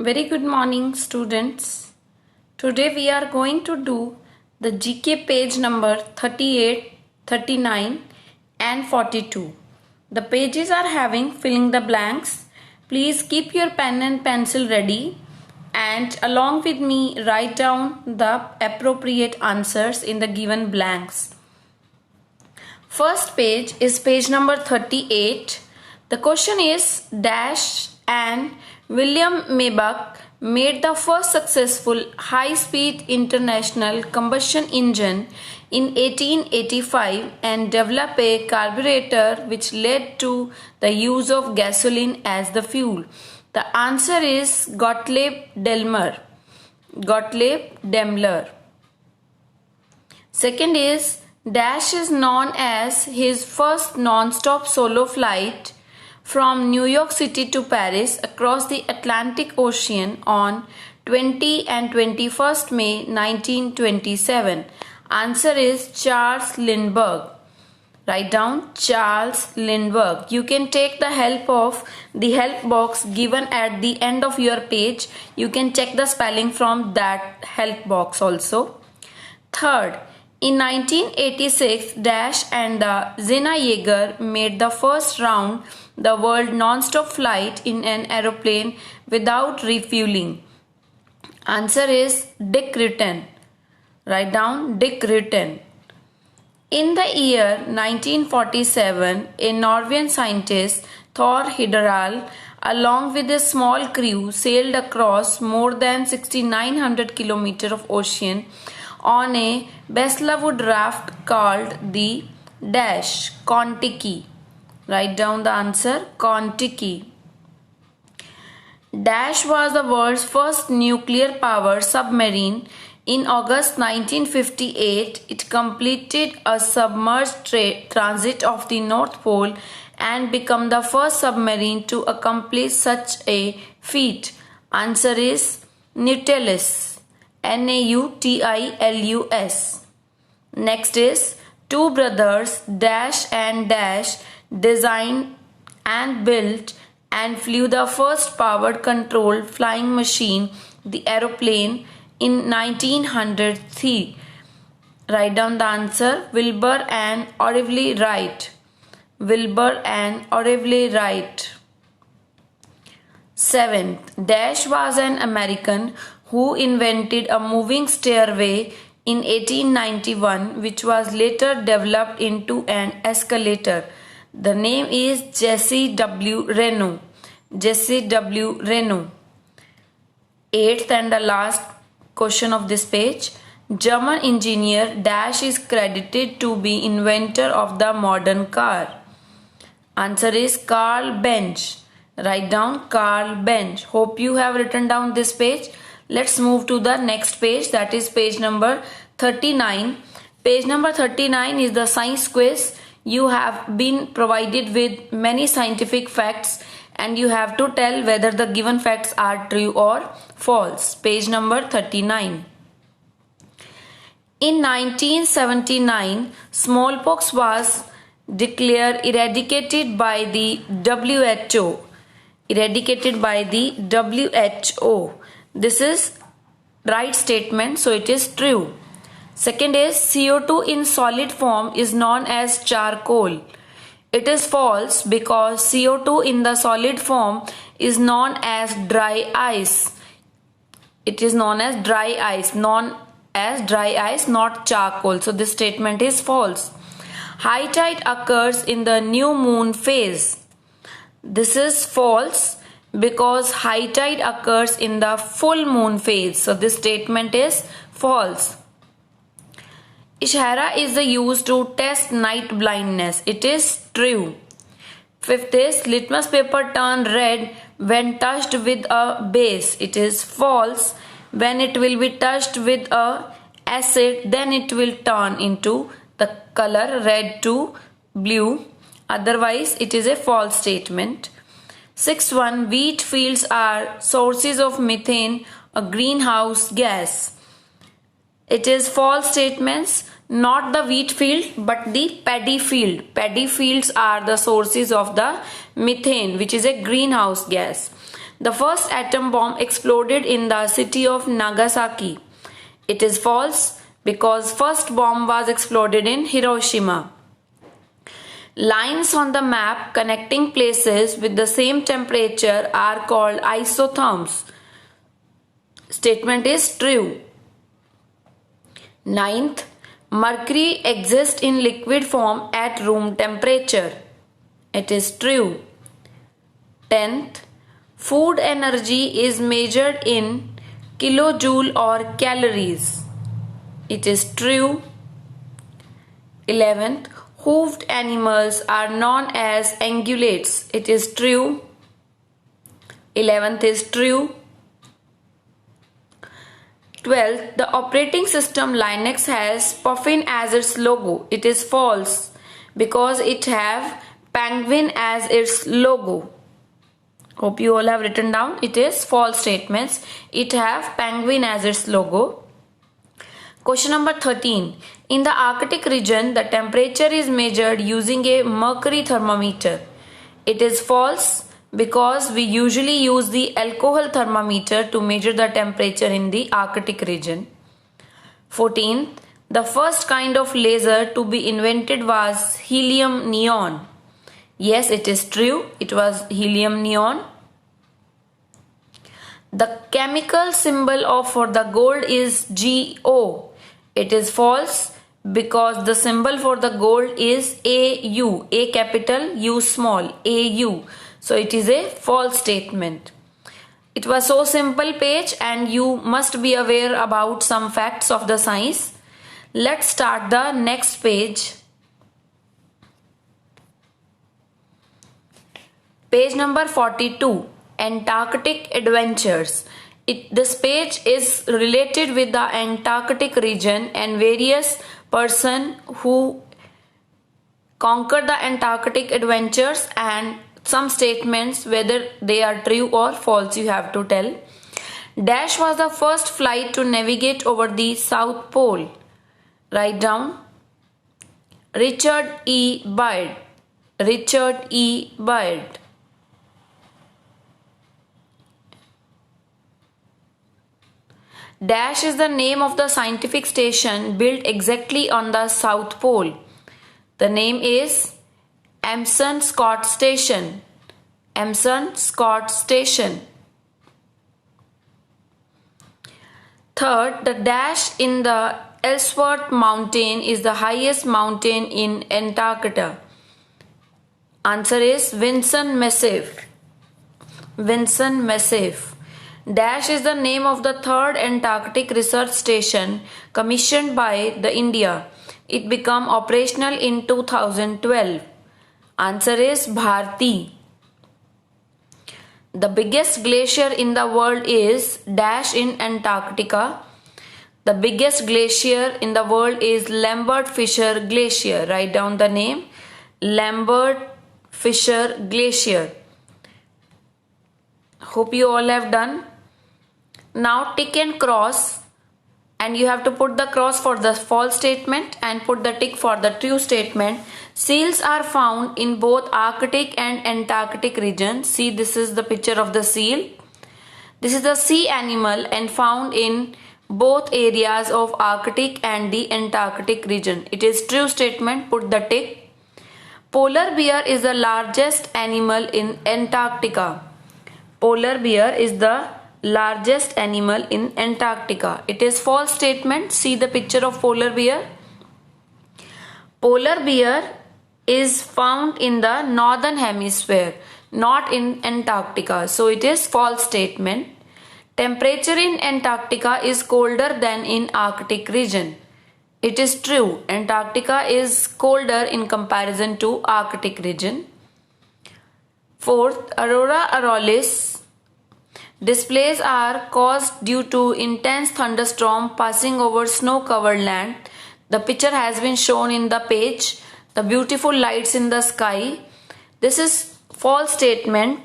Very good morning, students. Today we are going to do the GK page number 38, 39 and 42. The pages are having filling the blanks. Please keep your pen and pencil ready and along with me write down the appropriate answers in the given blanks. First page is page number 38. The question is dash and William Maybach made the first successful high-speed international combustion engine in 1885 and developed a carburetor which led to the use of gasoline as the fuel. The answer is Gottlieb Daimler. Gottlieb Daimler. Second is dash is known as his first non-stop solo flight from New York City to Paris across the Atlantic Ocean on 20 and 21st May 1927. Answer is Charles Lindbergh. Write down Charles Lindbergh. You can take the help of the help box given at the end of your page. You can check the spelling from that help box also. Third, in 1986, Dash and the Xena Yeager made the first round the world non-stop flight in an aeroplane without refueling. Answer is Dick Rutan. Write down Dick Rutan. In the year 1947, a Norwegian scientist, Thor Heyerdahl, along with a small crew, sailed across more than 6,900 kilometers of ocean on a Beslawood raft called the Dash Kon-Tiki. Write down the answer Kon-Tiki. Dash was the world's first nuclear-powered submarine. In August 1958, it completed a submerged transit of the North Pole and became the first submarine to accomplish such a feat. Answer is Nautilus. Nautilus. Next is two brothers Dash and Dash designed and built and flew the first powered controlled flying machine, the aeroplane, in 1903. Write down the answer Wilbur and Orville Wright. Wilbur and Orville Wright. Seventh, Dash was an American who invented a moving stairway in 1891 which was later developed into an escalator. The name is Jesse W. Reno. Jesse W. Reno. Eighth and the last question of this page. German engineer Dash is credited to be inventor of the modern car. Answer is Carl Benz. Write down Carl Benz. Hope you have written down this page. Let's move to the next page, that is page number 39. Page number 39 is the science quiz. You have been provided with many scientific facts and you have to tell whether the given facts are true or false. Page number 39. In 1979, smallpox was declared eradicated by the WHO. Eradicated by the WHO. This is right statement, so it is true. Second is CO2 in solid form is known as charcoal. It is false because CO2 in the solid form is known as dry ice. It is known as dry ice, not charcoal. So this statement is false. High tide occurs in the new moon phase. This is false because high tide occurs in the full moon phase. So this statement is false. Ishara is used to test night blindness. It is true. Fifth is litmus paper turn red when touched with a base. It is false. When it will be touched with a acid, then it will turn into the color red to blue. Otherwise, it is a false statement. Sixth one, wheat fields are sources of methane, a greenhouse gas. It is false statements. Not the wheat field but the paddy field. Paddy fields are the sources of the methane, which is a greenhouse gas. The first atom bomb exploded in the city of Nagasaki. It is false because first bomb was exploded in Hiroshima. Lines on the map connecting places with the same temperature are called isotherms. Statement is true. Ninth, mercury exists in liquid form at room temperature. It is true. 10th, food energy is measured in kilojoule or calories. It is true. 11th, hoofed animals are known as ungulates. It is true. 11th is true. 12th, the operating system Linux has Puffin as its logo. It is false because it have penguin as its logo. Hope you all have written down. It is false statements. It have penguin as its logo. Question number 13. In the Arctic region, the temperature is measured using a mercury thermometer. It is false because we usually use the alcohol thermometer to measure the temperature in the Arctic region. 14. The first kind of laser to be invented was helium neon. Yes, it is true. It was helium neon. The chemical symbol for the gold is GO. It is false because the symbol for the gold is AU. A capital, U small, AU. So it is a false statement. It was so simple page and you must be aware about some facts of the science. Let's start the next page. Page number 42. Antarctic Adventures. This page is related with the Antarctic region and various persons who conquered the Antarctic adventures and some statements whether they are true or false you have to tell. Dash was the first flight to navigate over the South Pole. Write down. Richard E. Byrd. Richard E. Byrd. Dash is the name of the scientific station built exactly on the South Pole. The name is Amundsen Scott Station. Amundsen Scott Station. Third, the dash in the Ellsworth Mountain is the highest mountain in Antarctica. Answer is Vinson Massif. Vinson Massif. Dash is the name of the third Antarctic research station commissioned by the India. It became operational in 2012. Answer is Bharti. The biggest glacier in the world is Dash in Antarctica. The biggest glacier in the world is Lambert-Fisher Glacier. Write down the name. Lambert-Fisher Glacier. Hope you all have done. Now tick and cross, and you have to put the cross for the false statement and put the tick for the true statement. Seals are found in both Arctic and Antarctic regions. See, this is the picture of the seal. This is the sea animal and found in both areas of Arctic and the Antarctic region. It is true statement. Put the tick. Polar bear is the largest animal in Antarctica. Polar bear is the largest animal in Antarctica. It is false statement. See the picture of polar bear. Polar bear is found in the northern hemisphere, not in Antarctica. So it is false statement. Temperature in Antarctica is colder than in Arctic region. It is true. Antarctica is colder in comparison to Arctic region. Fourth, aurora auroralis displays are caused due to intense thunderstorm passing over snow-covered land. The picture has been shown in the page. The beautiful lights in the sky. This is false statement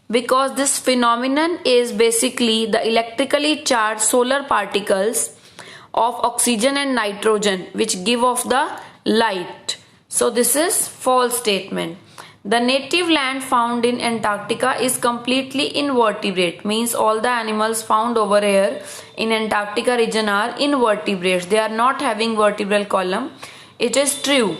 because this phenomenon is basically the electrically charged solar particles of oxygen and nitrogen which give off the light. So this is false statement. The native land found in Antarctica is completely invertebrate, means all the animals found over here in Antarctica region are invertebrates. They are not having vertebral column. It is true.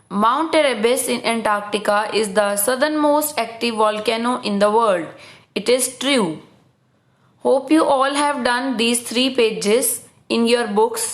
Mount Erebus in Antarctica is the southernmost active volcano in the world. It is true. Hope you all have done these 3 pages in your books.